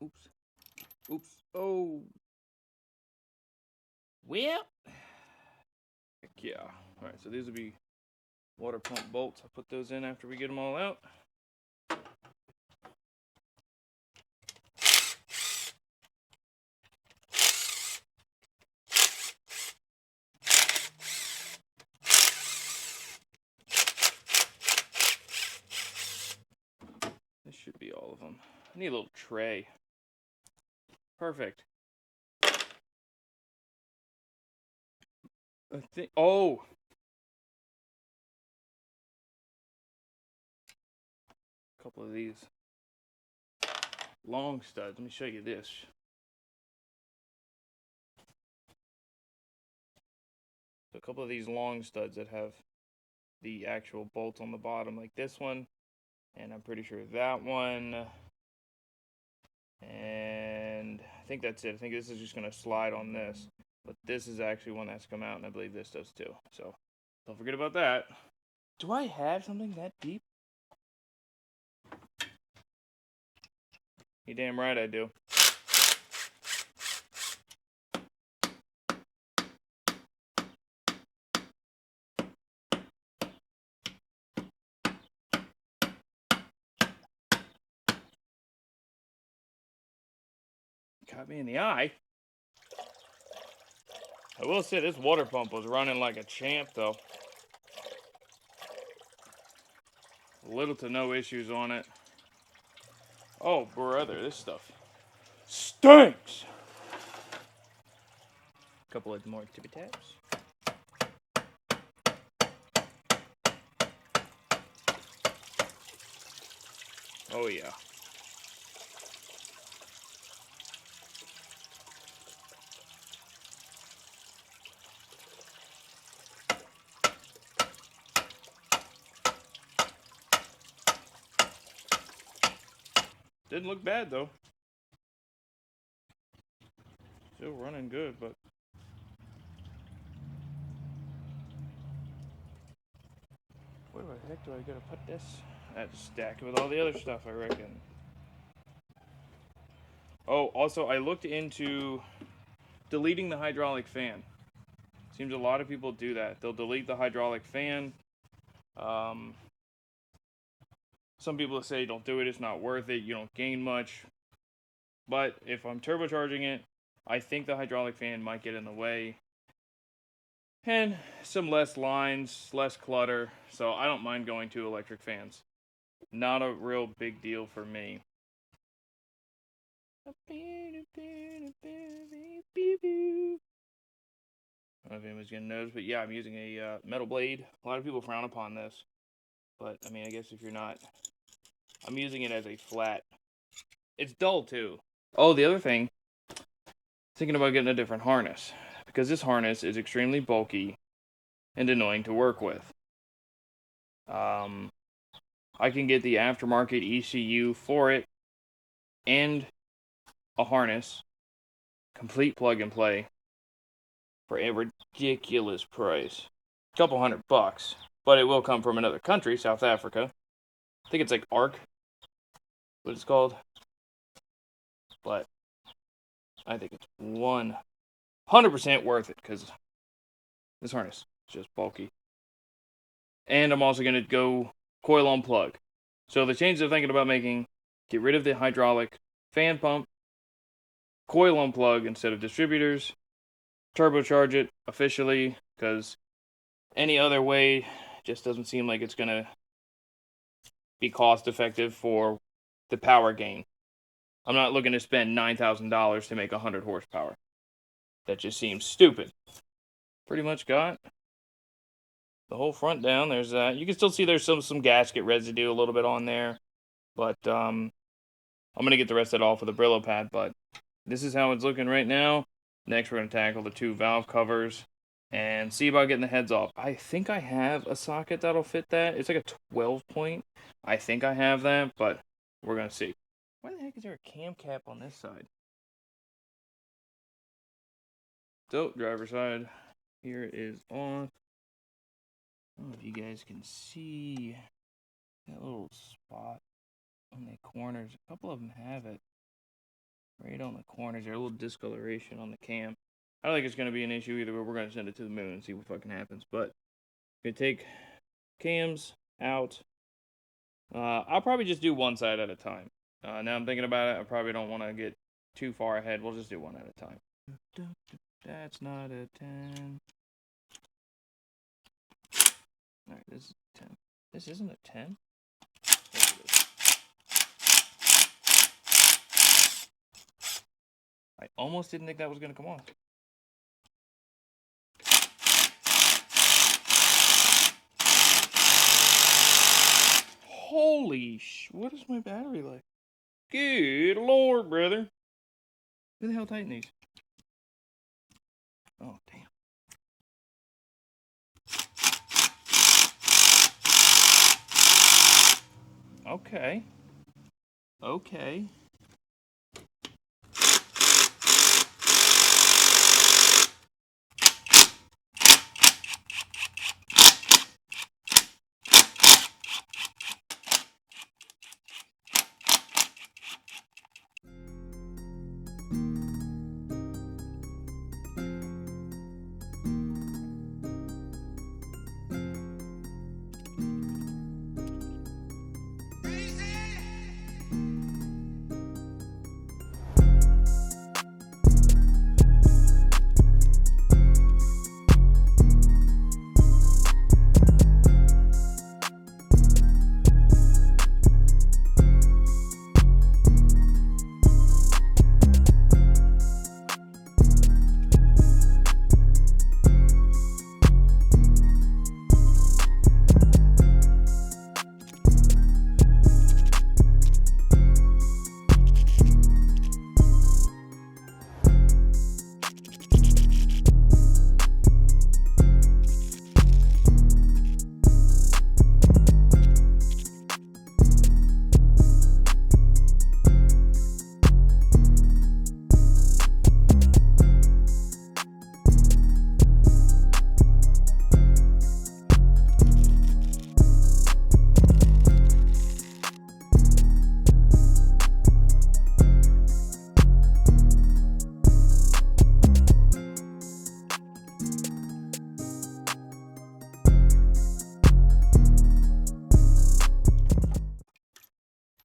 Oops. Oops. Oh. Well. Heck yeah. Alright, so these will be water pump bolts. I'll put those in after we get them all out. This should be all of them. I need a little tray. Perfect. I think. Oh! A couple of these long studs. Let me show you this. So a couple of these long studs that have the actual bolts on the bottom, like this one, and I'm pretty sure that one, and I think that's it. I think this is just going to slide on this, but this is actually one that's come out, and I believe this does too. So don't forget about that. Do I have something that deep? You damn right I do. Got me in the eye. I will say this water pump was running like a champ, though. Little to no issues on it. Oh, brother, this stuff stinks. A couple of more tippy taps. Oh, yeah. Didn't look bad, though. Still running good, but... where the heck do I gotta put this? I just stack it with all the other stuff, I reckon. Oh, also, I looked into deleting the hydraulic fan. Seems a lot of people do that. They'll delete the hydraulic fan. Some people say don't do it, it's not worth it, you don't gain much. But if I'm turbocharging it, I think the hydraulic fan might get in the way. And some less lines, less clutter, so I don't mind going to electric fans. Not a real big deal for me. I don't know if anyone's gonna notice, but yeah, I'm using a metal blade. A lot of people frown upon this, but I mean, I guess if you're not, I'm using it as a flat. It's dull too. Oh, the other thing, thinking about getting a different harness, because this harness is extremely bulky and annoying to work with. I can get the aftermarket ECU for it and a harness, complete plug and play, for a ridiculous price. A couple $100, but it will come from another country, South Africa. I think it's like ARC, what it's called. But I think it's 100% worth it because this harness is just bulky. And I'm also going to go coil on plug. So the changes I'm thinking about making, get rid of the hydraulic fan pump, coil on plug instead of distributors, turbocharge it officially, because any other way just doesn't seem like it's going to be cost effective for the power gain. I'm not looking to spend $9,000 to make 100 horsepower. That just seems stupid. Pretty much got the whole front down. There's that. You can still see there's some gasket residue a little bit on there. But I'm going to get the rest of it off with a Brillo pad. But this is how it's looking right now. Next, we're going to tackle the two valve covers and see about getting the heads off. I think I have a socket that'll fit that. It's like a 12 point. I think I have that, but we're going to see. Why the heck is there a cam cap on this side? So, driver's side here is off. I don't know if you guys can see that little spot on the corners. A couple of them have it. Right on the corners there, a little discoloration on the cam. I don't think it's going to be an issue either, but we're going to send it to the moon and see what fucking happens. But I'm going to take cams out. I'll probably just do one side at a time. Now I'm thinking about it, I probably don't want to get too far ahead. We'll just do one at a time. That's not a 10. Alright, this is a 10. This isn't a 10? Yes, it is. I almost didn't think that was going to come off. Holy what is my battery like? Good lord, brother. Who the hell tightened these? Oh, damn. Okay. Okay.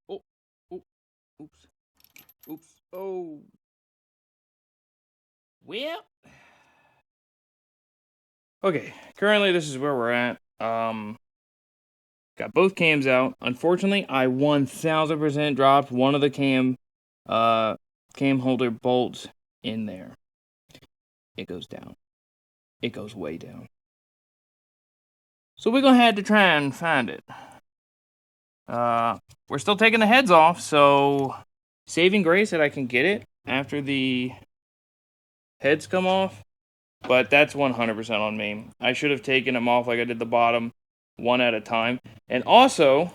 Oh, oh, oops. Oops. Oh. Well. Okay, currently this is where we're at. Got both cams out. Unfortunately, I 1000% dropped one of the cam holder bolts in there. It goes down. It goes way down. So we're gonna have to try and find it. We're still taking the heads off, so saving grace that I can get it after the heads come off, but that's 100% on me. I should have taken them off like I did the bottom, one at a time. And also,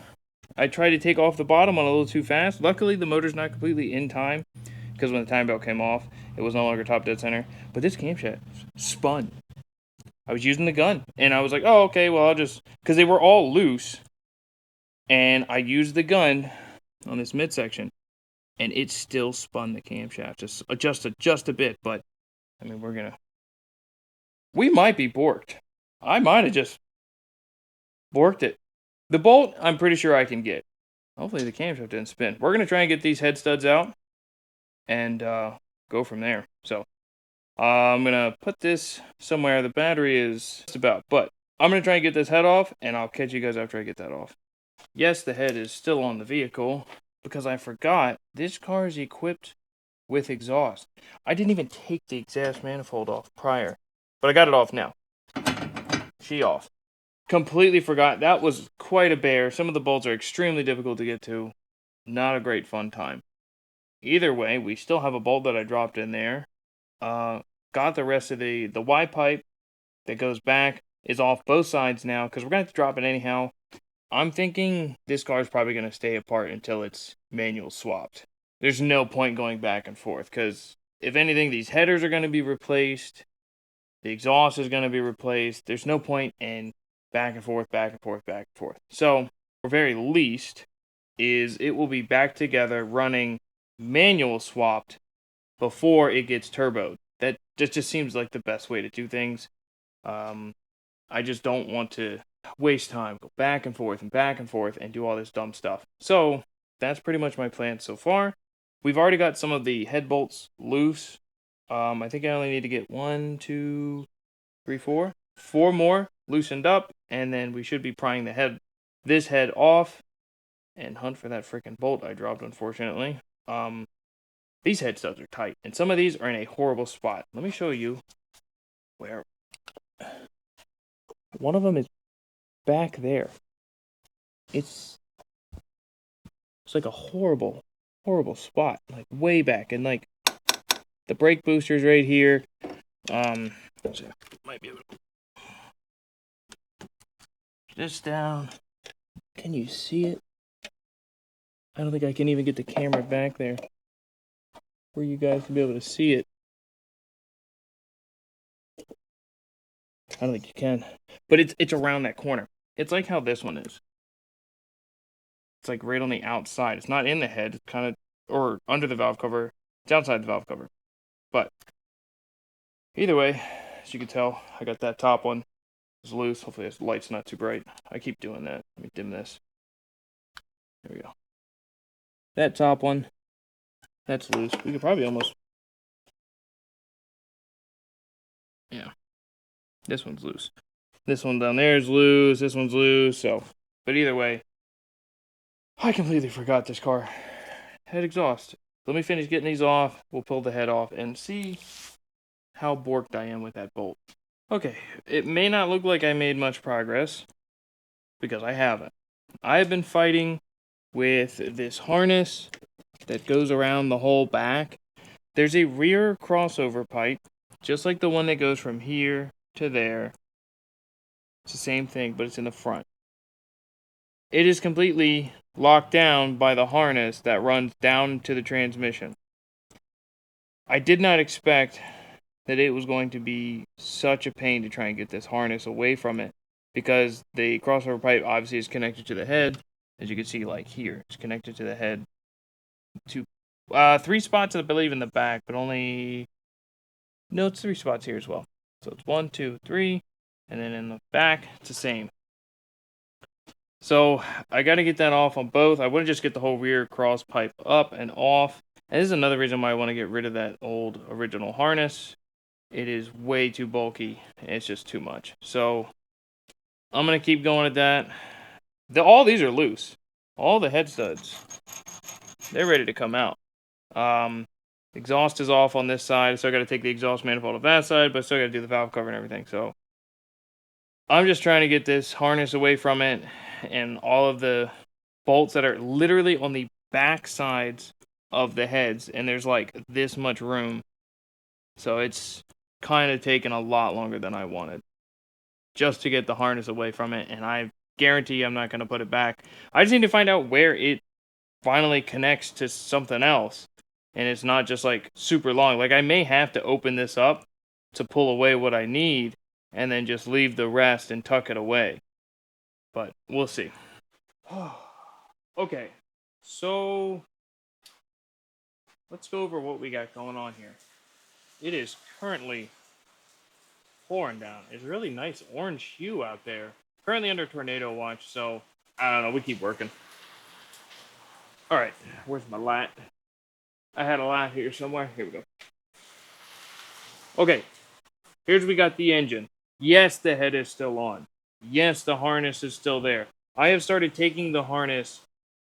I tried to take off the bottom one a little too fast. Luckily, the motor's not completely in time, because when the time belt came off, it was no longer top dead center. But this camshaft spun. I was using the gun, and I was like, oh, okay, well, I'll just, because they were all loose, and I used the gun on this midsection, and it still spun the camshaft, just a bit, but, I mean, we might be borked. I might have just borked it. The bolt, I'm pretty sure I can get. Hopefully the camshaft didn't spin. We're going to try and get these head studs out, and go from there. So, I'm going to put this somewhere. The battery is just about, but I'm going to try and get this head off, and I'll catch you guys after I get that off. Yes, the head is still on the vehicle, because I forgot this car is equipped with exhaust. I didn't even take the exhaust manifold off prior, but I got it off now. She off. Completely forgot. That was quite a bear. Some of the bolts are extremely difficult to get to. Not a great fun time. Either way, we still have a bolt that I dropped in there. Got the rest of the Y pipe that goes back is off both sides now, because we're going to have to drop it anyhow. I'm thinking this car is probably going to stay apart until it's manual swapped. There's no point going back and forth, because if anything, these headers are going to be replaced. The exhaust is going to be replaced. There's no point in back and forth, back and forth, back and forth. So, for very least, is it will be back together running manual swapped before it gets turboed. That just seems like the best way to do things. I just don't want to waste time, go back and forth, and do all this dumb stuff. So that's pretty much my plan so far. We've already got some of the head bolts loose. I think I only need to get 1, 2, 3, 4. 4 more loosened up, and then we should be prying this head off and hunt for that freaking bolt I dropped, unfortunately. These head studs are tight, and some of these are in a horrible spot. Let me show you where. One of them is back there. It's like a horrible spot, like way back, and like the brake booster's right here. Let's see, might be able to put this down. Can you see it? I don't think I can even get the camera back there where you guys can be able to see it. I don't think you can, but it's around that corner. It's like how this one is. It's like right on the outside. It's not in the head. It's kind of, or under the valve cover. It's outside the valve cover. But either way, as you can tell, I got that top one. It's loose. Hopefully this light's not too bright. I keep doing that. Let me dim this. There we go. That top one, that's loose. We could probably almost... Yeah. This one's loose. This one down there is loose. This one's loose. So, but either way, I completely forgot this car had exhaust. Let me finish getting these off. We'll pull the head off and see how borked I am with that bolt. Okay, it may not look like I made much progress because I haven't. I have been fighting with this harness that goes around the whole back. There's a rear crossover pipe, just like the one that goes from here to there. It's the same thing, but it's in the front. It is completely locked down by the harness that runs down to the transmission. I did not expect that it was going to be such a pain to try and get this harness away from it, because the crossover pipe obviously is connected to the head. As you can see, like here, it's connected to the head. 3 spots, I believe, in the back, but only... No, it's 3 spots here as well. So it's 1, 2, 3, and then in the back, it's the same. So I got to get that off on both. I want to just get the whole rear cross pipe up and off. And this is another reason why I want to get rid of that old original harness. It is way too bulky. It's just too much. So I'm going to keep going at that. All these are loose. All the head studs, they're ready to come out. Exhaust is off on this side, so I got to take the exhaust manifold off that side, but I still got to do the valve cover and everything. So I'm just trying to get this harness away from it, and all of the bolts that are literally on the back sides of the heads, and there's like this much room. So it's kind of taken a lot longer than I wanted just to get the harness away from it, and I guarantee I'm not going to put it back. I just need to find out where it finally connects to something else, and it's not just like super long. Like I may have to open this up to pull away what I need and then just leave the rest and tuck it away, but we'll see. Okay, so let's go over what we got going on here. It is currently pouring down. It's a really nice orange hue out there. Currently under tornado watch, so I don't know, we keep working. Alright, where's my light? I had a light here somewhere. Here we go. Okay, here's we got the engine. Yes, the head is still on. Yes, the harness is still there. I have started taking the harness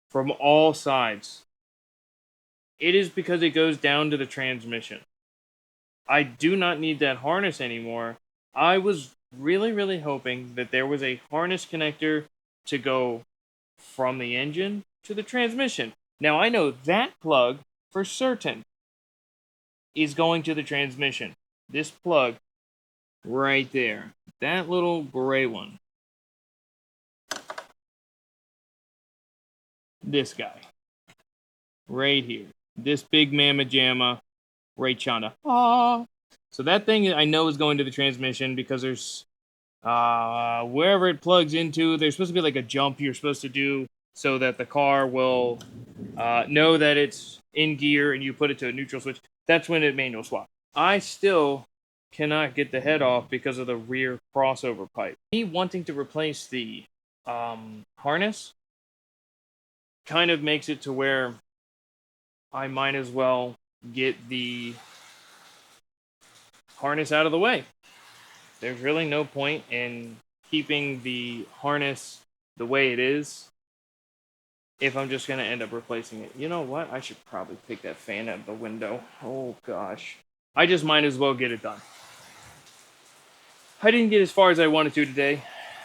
from all sides. It is because it goes down to the transmission. I do not need that harness anymore. I was really hoping that there was a harness connector to go from the engine to the transmission. Now I know that plug for certain is going to the transmission. This plug right there. That little gray one. This guy. Right here. This big mamma jamma. Right chanda. Ah. So that thing I know is going to the transmission because there's wherever it plugs into, there's supposed to be like a jump you're supposed to do so that the car will know that it's in gear and you put it to a neutral switch. that's when it manual swap. I still cannot get the head off because of the rear crossover pipe. Me wanting to replace the harness kind of makes it to where I might as well get the harness out of the way. There's really no point in keeping the harness the way it is if I'm just going to end up replacing it. You know what? I should probably pick that fan out of the window. Oh, gosh. I just might as well get it done. I didn't get as far as I wanted to today.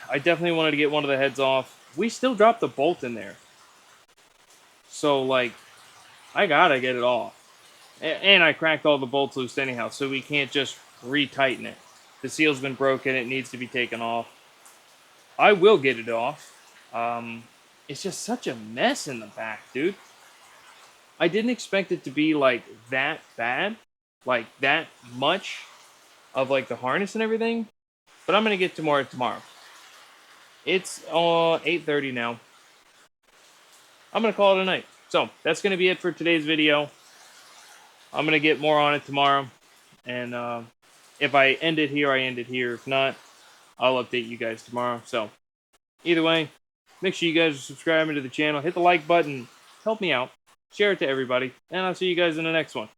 I definitely wanted to get one of the heads off. We still dropped the bolt in there. So, like, I gotta get it off. And I cracked all the bolts loose anyhow, so we can't just retighten it. The seal's been broken. It needs to be taken off. I will get it off. It's just such a mess in the back, dude. I didn't expect it to be, like, that bad. Like, that much of, like, the harness and everything. But I'm going to get to more tomorrow. It's 8:30 now. I'm going to call it a night. So, that's going to be it for today's video. I'm going to get more on it tomorrow. And if I end it here, I end it here. If not, I'll update you guys tomorrow. So, either way, make sure you guys are subscribing to the channel. Hit the like button. Help me out. Share it to everybody. And I'll see you guys in the next one.